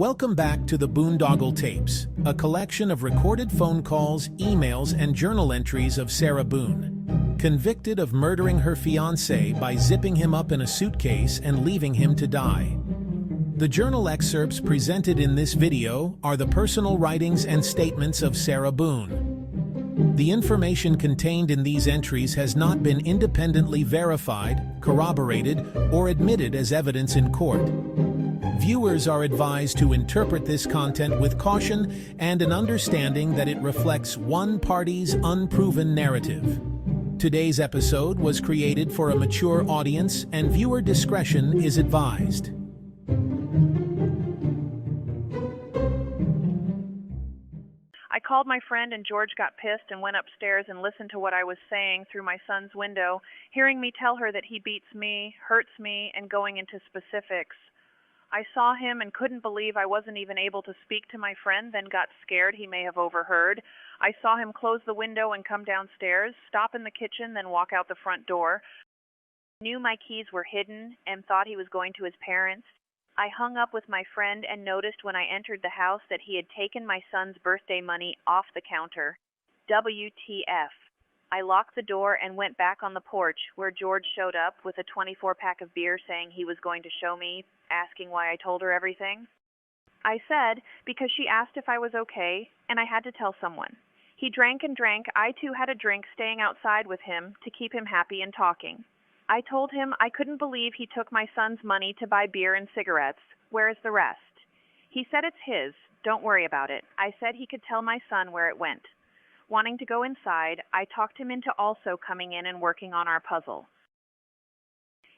Welcome back to the Boondoggle Tapes, a collection of recorded phone calls, emails, and journal entries of Sarah Boone, convicted of murdering her fiancé by zipping him up in a suitcase and leaving him to die. The journal excerpts presented in this video are the personal writings and statements of Sarah Boone. The information contained in these entries has not been independently verified, corroborated, or admitted as evidence in court. Viewers are advised to interpret this content with caution and an understanding that it reflects one party's unproven narrative. Today's episode was created for a mature audience and viewer discretion is advised. I called my friend and George got pissed and went upstairs and listened to what I was saying through my son's window, hearing me tell her that he beats me, hurts me, and going into specifics. I saw him and couldn't believe I wasn't even able to speak to my friend, then got scared he may have overheard. I saw him close the window and come downstairs, stop in the kitchen, then walk out the front door. I knew my keys were hidden and thought he was going to his parents. I hung up with my friend and noticed when I entered the house that he had taken my son's birthday money off the counter. WTF. I locked the door and went back on the porch where George showed up with a 24-pack of beer saying he was going to show me, asking why I told her everything. I said because she asked if I was okay, and I had to tell someone. He drank and drank. I too had a drink staying outside with him to keep him happy and talking. I told him I couldn't believe he took my son's money to buy beer and cigarettes. Where is the rest? He said it's his. Don't worry about it. I said he could tell my son where it went. Wanting to go inside, I talked him into also coming in and working on our puzzle.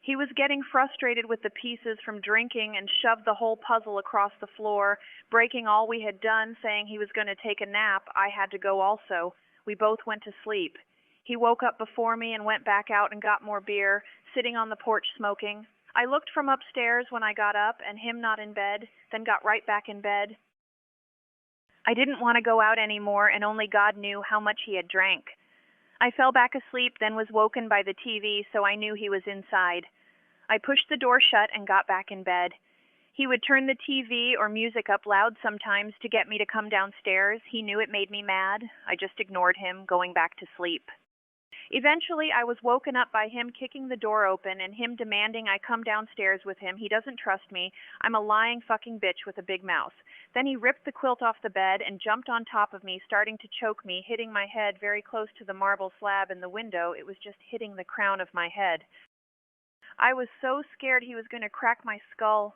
He was getting frustrated with the pieces from drinking and shoved the whole puzzle across the floor, breaking all we had done, saying he was going to take a nap. I had to go also. We both went to sleep. He woke up before me and went back out and got more beer, sitting on the porch smoking. I looked from upstairs when I got up and him not in bed, then got right back in bed. I didn't want to go out anymore, and only God knew how much he had drank. I fell back asleep, then was woken by the TV, so I knew he was inside. I pushed the door shut and got back in bed. He would turn the TV or music up loud sometimes to get me to come downstairs. He knew it made me mad. I just ignored him, going back to sleep. Eventually, I was woken up by him kicking the door open and him demanding I come downstairs with him. He doesn't trust me. I'm a lying fucking bitch with a big mouth. Then he ripped the quilt off the bed and jumped on top of me, starting to choke me, hitting my head very close to the marble slab in the window. It was just hitting the crown of my head. I was so scared he was going to crack my skull.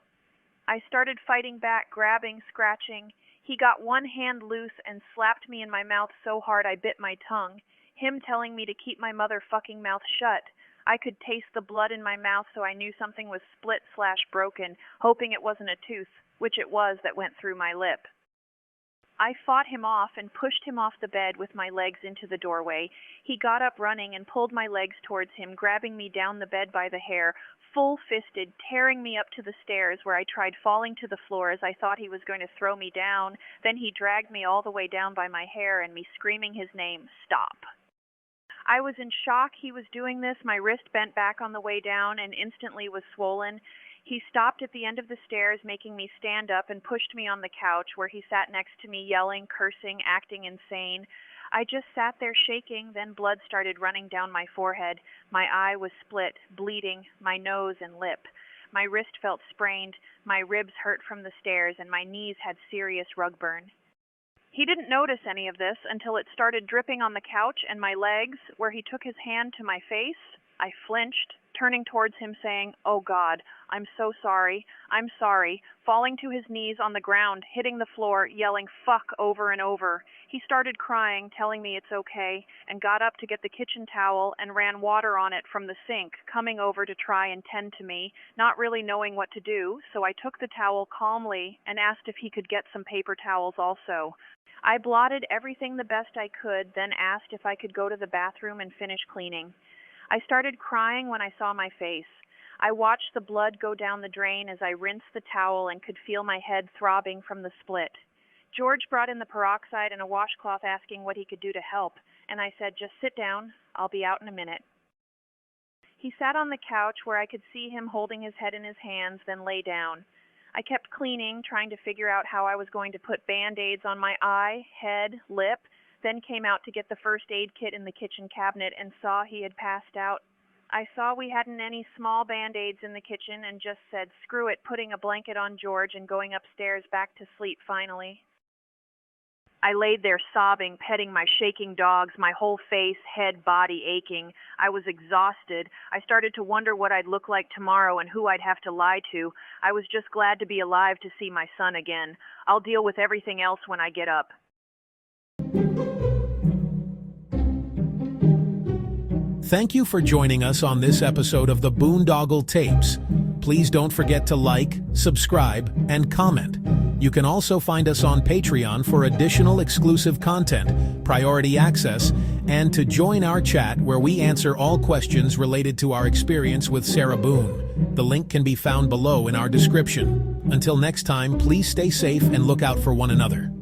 I started fighting back, grabbing, scratching. He got one hand loose and slapped me in my mouth so hard I bit my tongue. Him telling me to keep my motherfucking mouth shut. I could taste the blood in my mouth, so I knew something was split/broken, hoping it wasn't a tooth, which it was that went through my lip. I fought him off and pushed him off the bed with my legs into the doorway. He got up running and pulled my legs towards him, grabbing me down the bed by the hair, full-fisted, tearing me up to the stairs where I tried falling to the floor as I thought he was going to throw me down. Then he dragged me all the way down by my hair and me screaming his name, "Stop." I was in shock he was doing this. My wrist bent back on the way down and instantly was swollen. He stopped at the end of the stairs, making me stand up, and pushed me on the couch where he sat next to me, yelling, cursing, acting insane. I just sat there shaking, then blood started running down my forehead. My eye was split, bleeding, my nose and lip. My wrist felt sprained, my ribs hurt from the stairs, and my knees had serious rug burn. He didn't notice any of this until it started dripping on the couch and my legs, where he took his hand to my face. I flinched, turning towards him saying, "Oh God, I'm so sorry, I'm sorry," falling to his knees on the ground, hitting the floor, yelling "fuck" over and over. He started crying, telling me it's okay, and got up to get the kitchen towel and ran water on it from the sink, coming over to try and tend to me, not really knowing what to do, so I took the towel calmly and asked if he could get some paper towels also. I blotted everything the best I could, then asked if I could go to the bathroom and finish cleaning. I started crying when I saw my face. I watched the blood go down the drain as I rinsed the towel and could feel my head throbbing from the split. George brought in the peroxide and a washcloth asking what he could do to help, and I said, "Just sit down. I'll be out in a minute." He sat on the couch where I could see him holding his head in his hands, then lay down. I kept cleaning, trying to figure out how I was going to put Band-Aids on my eye, head, lip, then came out to get the first aid kit in the kitchen cabinet and saw he had passed out. I saw we hadn't any small Band-Aids in the kitchen and just said, screw it, putting a blanket on George and going upstairs back to sleep finally. I laid there sobbing, petting my shaking dogs, my whole face, head, body aching. I was exhausted. I started to wonder what I'd look like tomorrow and who I'd have to lie to. I was just glad to be alive to see my son again. I'll deal with everything else when I get up. Thank you for joining us on this episode of the Boondoggle Tapes. Please don't forget to like, subscribe, and comment. You can also find us on Patreon for additional exclusive content, priority access, and to join our chat where we answer all questions related to our experience with Sarah Boone. The link can be found below in our description. Until next time, please stay safe and look out for one another.